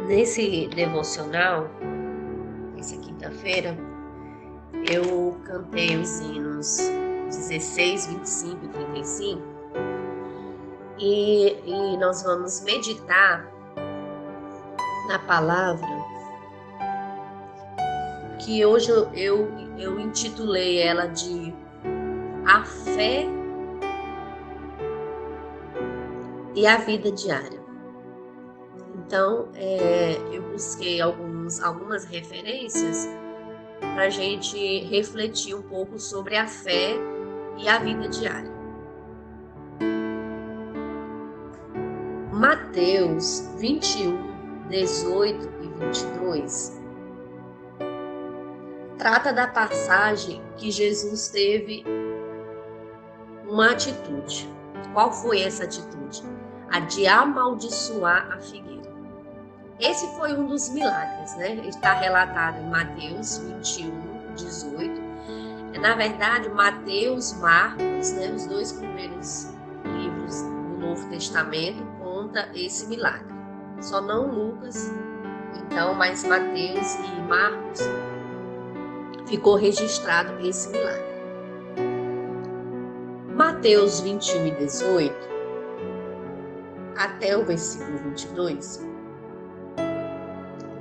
Nesse devocional, essa quinta-feira, eu cantei os hinos 16, 25 e 35 e nós vamos meditar na palavra que hoje eu intitulei ela de A Fé e a Vida Diária. Então, eu busquei algumas referências para a gente refletir um pouco sobre a fé e a vida diária. Mateus 21, 18 e 22 trata da passagem que Jesus teve uma atitude. Qual foi essa atitude? A de amaldiçoar a figueira. Esse foi um dos milagres, né? Está relatado em Mateus 21, 18. Na verdade, Mateus, Marcos, né, os dois primeiros livros do Novo Testamento, conta esse milagre. Só não Lucas, então, mas Mateus e Marcos ficou registrado esse milagre. Mateus 21 e 18, até o versículo 22,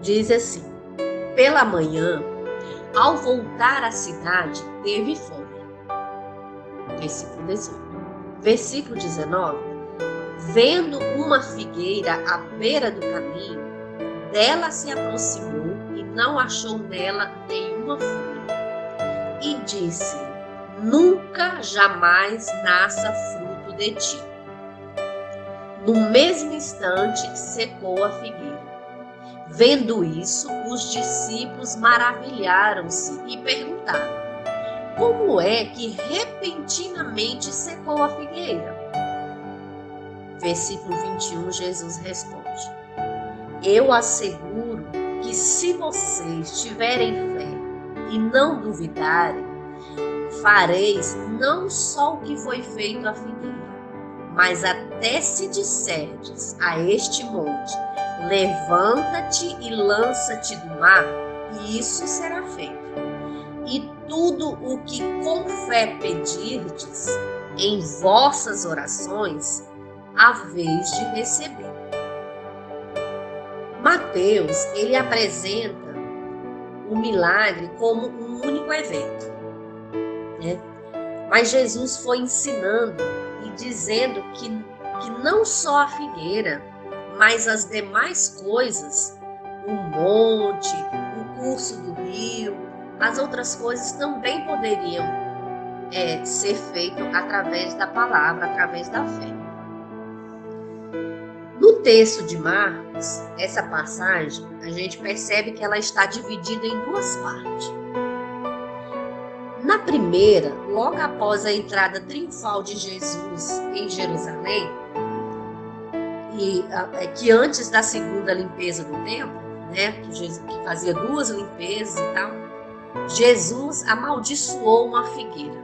diz assim: pela manhã, ao voltar à cidade, teve fome. Versículo 18. Versículo 19. Vendo uma figueira à beira do caminho, dela se aproximou e não achou nela nenhuma folha. E disse: nunca jamais nasça fruto de ti. No mesmo instante, secou a figueira. Vendo isso, os discípulos maravilharam-se e perguntaram: como é que repentinamente secou a figueira? Versículo 21, Jesus responde: eu asseguro que se vocês tiverem fé e não duvidarem, fareis não só o que foi feito à figueira, mas até se disserdes a este monte: levanta-te e lança-te do mar, e isso será feito. E tudo o que com fé pedirdes em vossas orações, haveis de receber. Mateus, ele apresenta o milagre como um único evento, né? Mas Jesus foi ensinando e dizendo que não só a figueira, mas as demais coisas, o monte, o curso do rio, as outras coisas também poderiam ser feito através da palavra, através da fé. No texto de Marcos, essa passagem, a gente percebe que ela está dividida em duas partes. Na primeira, logo após a entrada triunfal de Jesus em Jerusalém, e que antes da segunda limpeza do templo, né, que fazia duas limpezas e tal, Jesus amaldiçoou uma figueira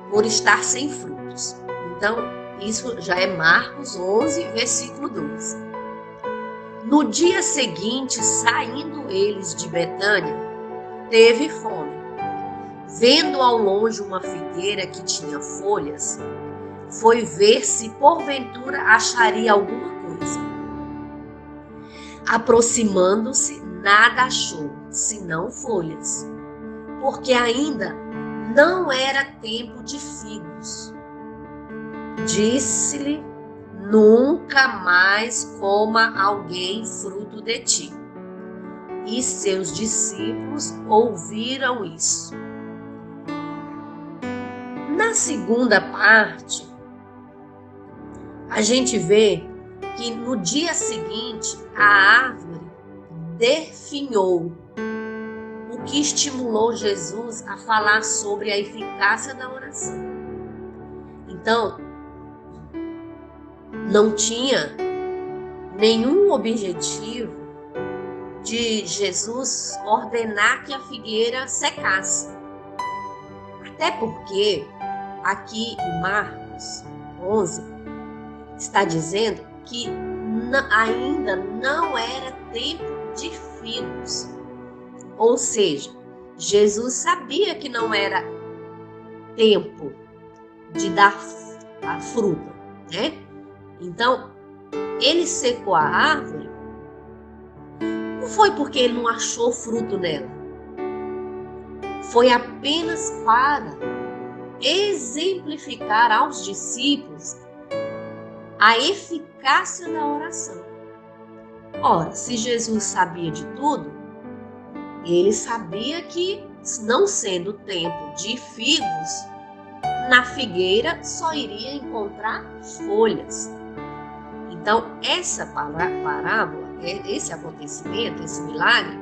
por estar sem frutos. Então, isso já é Marcos 11, versículo 12. No dia seguinte, saindo eles de Betânia, teve fome. Vendo ao longe uma figueira que tinha folhas, foi ver se porventura acharia alguma coisa. Aproximando-se, nada achou, senão folhas, porque ainda não era tempo de figos. Disse-lhe: nunca mais coma alguém fruto de ti. E seus discípulos ouviram isso. Na segunda parte, a gente vê que no dia seguinte a árvore definhou, o que estimulou Jesus a falar sobre a eficácia da oração. Então, não tinha nenhum objetivo de Jesus ordenar que a figueira secasse. Até porque aqui em Marcos 11 está dizendo que ainda não era tempo de figos. Ou seja, Jesus sabia que não era tempo de dar a fruta, né? Então, ele secou a árvore, não foi porque ele não achou fruto nela. Foi apenas para exemplificar aos discípulos a eficácia da oração. Ora, se Jesus sabia de tudo, ele sabia que, não sendo tempo de figos, na figueira só iria encontrar folhas. Então, essa parábola, esse acontecimento, esse milagre,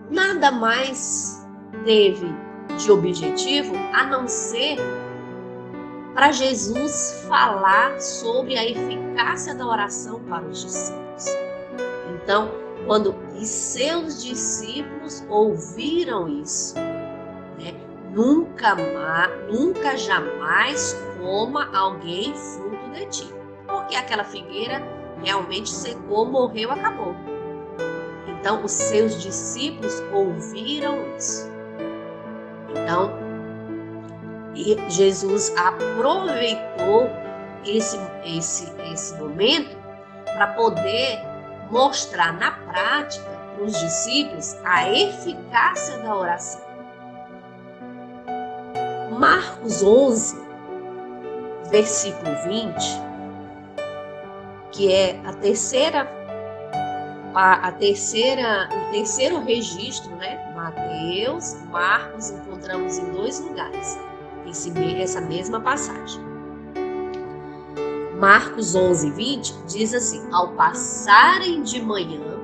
nada mais teve de objetivo a não ser para Jesus falar sobre a eficácia da oração para os discípulos. Então, quando os seus discípulos ouviram isso, né, nunca jamais coma alguém fruto de ti. Porque aquela figueira realmente secou, morreu, acabou. Então, os seus discípulos ouviram isso. Então, Jesus aproveitou esse momento para poder mostrar na prática para os discípulos a eficácia da oração. Marcos 11, versículo 20, que é o terceiro registro, né? Mateus, Marcos, encontramos em 2 lugares essa mesma passagem. Marcos 11, 20 diz assim: ao passarem de manhã,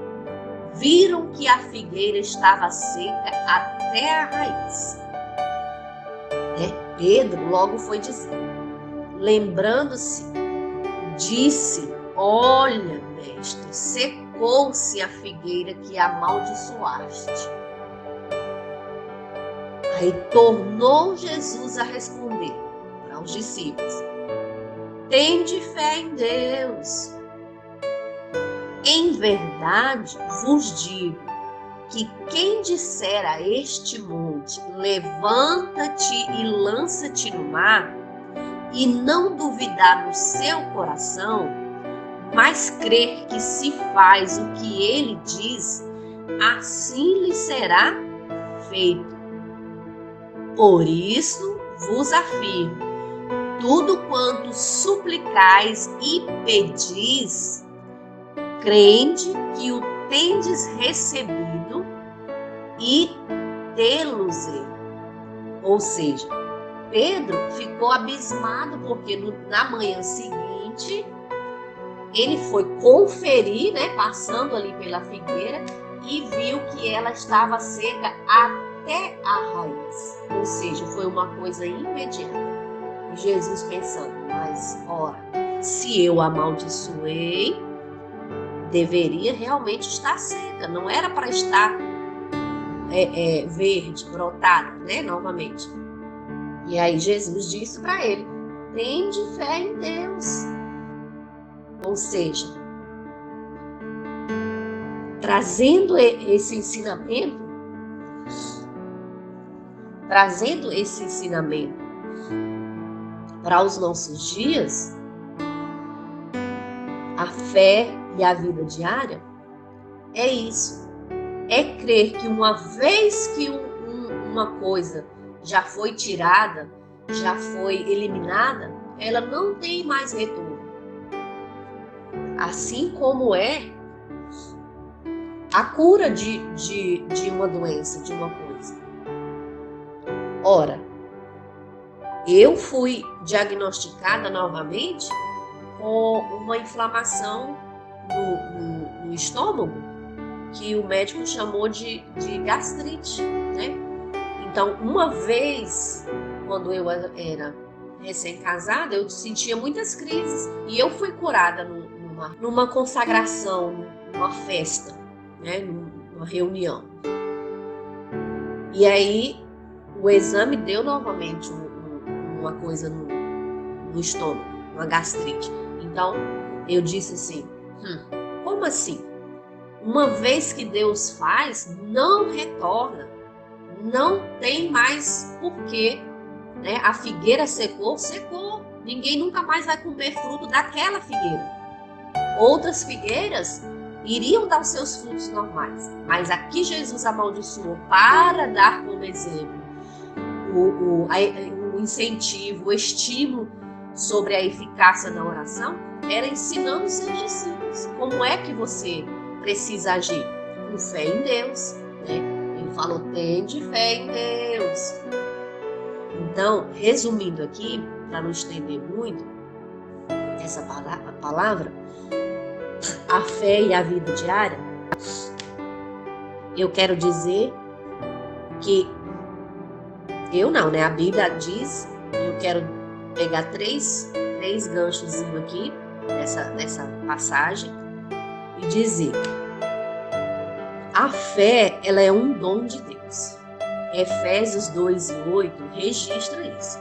viram que a figueira estava seca até a raiz. Pedro logo foi dizer, lembrando-se, disse: olha, mestre, secou-se a figueira que amaldiçoaste. Aí tornou Jesus a responder para os discípulos: tende fé em Deus. Em verdade vos digo que quem disser a este monte, levanta-te e lança-te no mar, e não duvidar no seu coração, mas crer que se faz o que ele diz, assim lhe será feito. Por isso vos afirmo, tudo quanto suplicais e pedis, crende que o tendes recebido e tê-los-ei. Ou seja, Pedro ficou abismado porque na manhã seguinte ele foi conferir, né, passando ali pela figueira, e viu que ela estava seca até a raiz. Ou seja, foi uma coisa imediata. E Jesus pensando, mas ora, se eu amaldiçoei, deveria realmente estar seca, não era para estar verde, brotada, né, novamente. E aí Jesus disse para ele: tende fé em Deus. Ou seja, trazendo esse ensinamento para os nossos dias, a fé e a vida diária é isso. É crer que uma vez que uma coisa já foi tirada, já foi eliminada, ela não tem mais retorno. Assim como é a cura de uma doença, de uma coisa. Ora, eu fui diagnosticada novamente com uma inflamação no estômago, que o médico chamou de gastrite, né? Então, uma vez, quando eu era recém-casada, eu sentia muitas crises, e eu fui curada numa consagração, numa festa, né? Numa reunião. E aí, o exame deu novamente uma coisa no estômago, uma gastrite. Então, eu disse assim, como assim? Uma vez que Deus faz, não retorna, não tem mais porquê, né? A figueira secou, ninguém nunca mais vai comer fruto daquela figueira. Outras figueiras iriam dar os seus frutos normais, mas aqui Jesus amaldiçoou para dar como exemplo o incentivo, o estímulo sobre a eficácia da oração, era ensinando os seus discípulos como é que você precisa agir com fé em Deus, né? Ele falou, tende fé em Deus. Então, resumindo aqui, para não estender muito essa palavra, a fé e a vida diária, eu quero dizer que a Bíblia diz, eu quero pegar três ganchos aqui nessa passagem e dizer, a fé, ela é um dom de Deus. Efésios 2:8 registra isso.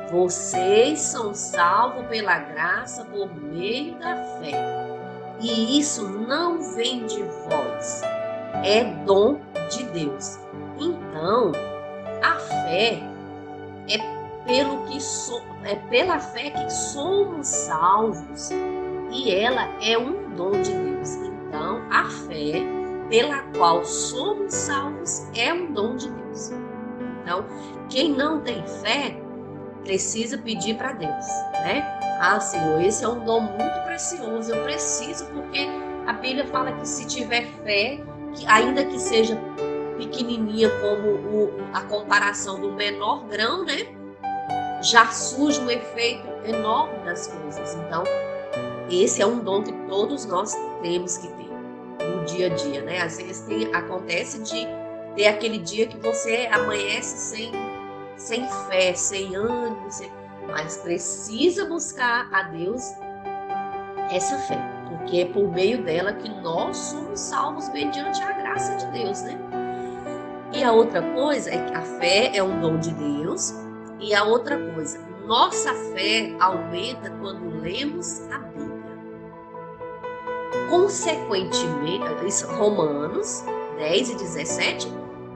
Vocês são salvos pela graça por meio da fé. E isso não vem de vós, é dom de Deus. Então, a fé é pela fé que somos salvos. E ela é um dom de Deus. Então, a fé pela qual somos salvos é um dom de Deus. Então, quem não tem fé precisa pedir para Deus, né? Senhor, esse é um dom muito precioso, eu preciso, porque a Bíblia fala que se tiver fé, que ainda que seja pequenininha como a comparação do menor grão, né? Já surge um efeito enorme das coisas. Então, esse é um dom que todos nós temos que ter no dia a dia, né? Às vezes acontece de ter aquele dia que você amanhece sem fé, sem ânimo, mas precisa buscar a Deus essa fé, porque é por meio dela que nós somos salvos mediante a graça de Deus, né? E a outra coisa é que a fé é um dom de Deus, e a outra coisa, nossa fé aumenta quando lemos a Bíblia. Consequentemente, Romanos 10:17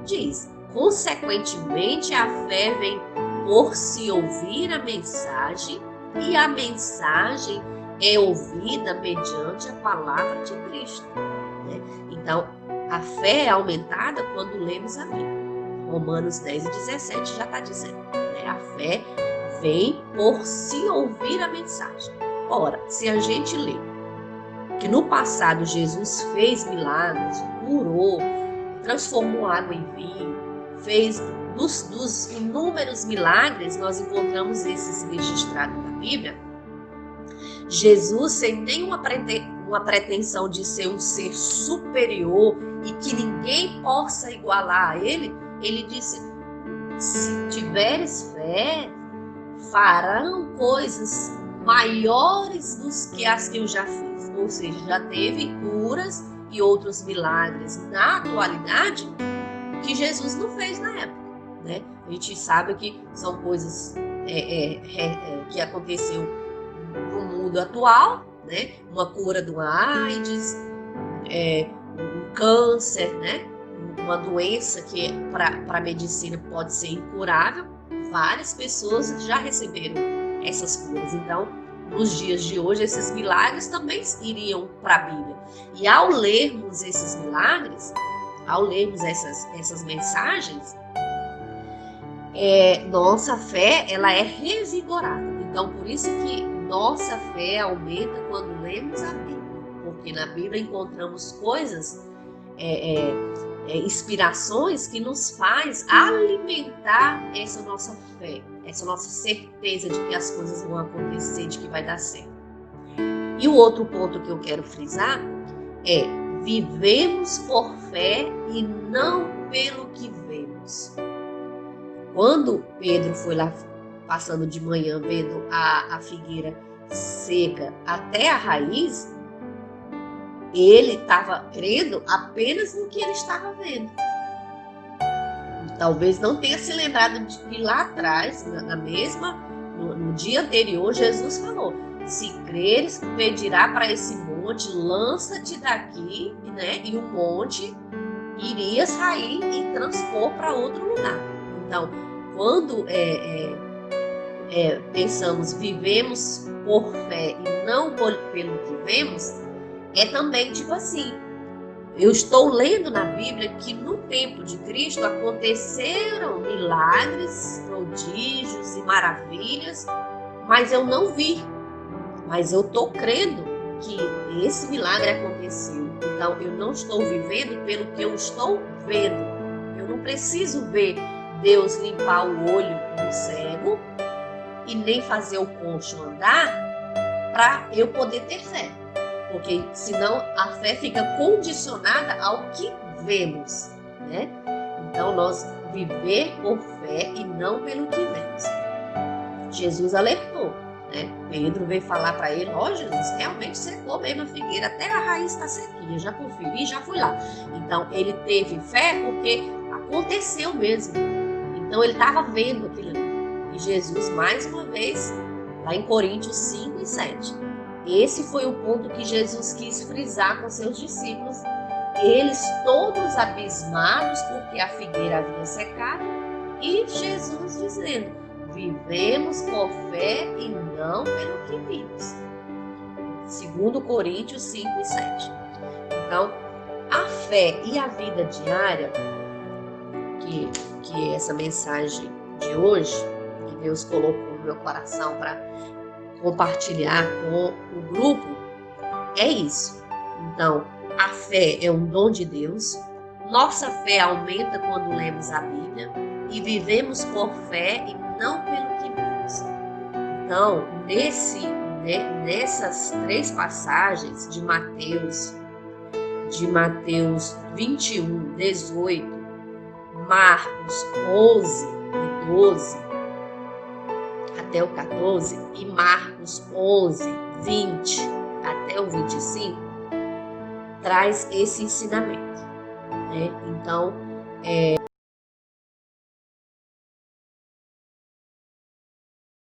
diz, consequentemente a fé vem por se ouvir a mensagem, e a mensagem é ouvida mediante a palavra de Cristo, né? Então, a fé é aumentada quando lemos a Bíblia. Romanos 10:17 já está dizendo, né? A fé vem por se ouvir a mensagem. Ora, se a gente lê que no passado Jesus fez milagres, curou, transformou água em vinho, fez dos inúmeros milagres, nós encontramos esses registrados na Bíblia. Jesus, sem nenhuma pretensão de ser um ser superior e que ninguém possa igualar a ele, ele disse, se tiveres fé, farão coisas maiores do que as que eu já fiz. Ou seja, já teve curas e outros milagres na atualidade que Jesus não fez na época, né? A gente sabe que são coisas que aconteceu no mundo atual, né? Uma cura de uma AIDS, um câncer, né? Uma doença que para a medicina pode ser incurável. Várias pessoas já receberam essas curas. Então, nos dias de hoje, esses milagres também iriam para a Bíblia. E ao lermos esses milagres, ao lermos essas mensagens, nossa fé ela é revigorada. Então, por isso que nossa fé aumenta quando lemos a Bíblia. Porque na Bíblia encontramos coisas, inspirações que nos faz alimentar essa nossa fé, essa nossa certeza de que as coisas vão acontecer, de que vai dar certo. E o outro ponto que eu quero frisar é: vivemos por fé e não pelo que vemos. Quando Pedro foi lá passando de manhã, vendo a figueira seca até a raiz, ele estava crendo apenas no que ele estava vendo. Talvez não tenha se lembrado de que lá atrás, no dia anterior, Jesus falou: Se creres, pedirá para esse monte, lança-te daqui, né? E o monte iria sair e transpor para outro lugar. Então, quando pensamos, vivemos por fé e não pelo que vemos, é também tipo assim, eu estou lendo na Bíblia que no tempo de Cristo aconteceram milagres, prodígios e maravilhas, mas eu não vi. Mas eu estou crendo que esse milagre aconteceu. Então, eu não estou vivendo pelo que eu estou vendo. Eu não preciso ver Deus limpar o olho do cego e nem fazer o coxo andar para eu poder ter fé. Porque senão a fé fica condicionada ao que vemos, né? Então, nós viver por fé e não pelo que vemos. Jesus alertou, né? Pedro veio falar para ele, Jesus, realmente secou mesmo a figueira, até a raiz está sequinha, já conferi, já fui lá. Então, ele teve fé porque aconteceu mesmo. Então, ele estava vendo aquilo ali. E Jesus, mais uma vez, lá em Coríntios 5 e 7, esse foi o ponto que Jesus quis frisar com seus discípulos, eles todos abismados porque a figueira havia secado, e Jesus dizendo, vivemos por fé e não pelo que vimos. 2 Coríntios 5 e 7. Então, a fé e a vida diária, que é essa mensagem de hoje, que Deus colocou no meu coração para compartilhar com o grupo, é isso. Então, a fé é um dom de Deus, nossa fé aumenta quando lemos a Bíblia e vivemos por fé e não pelo que vemos. Então, nessas 3 passagens de Mateus 21, 18, Marcos 11 e 12, até o 14, e Marcos 11, 20 até o 25, traz esse ensinamento, né? Então,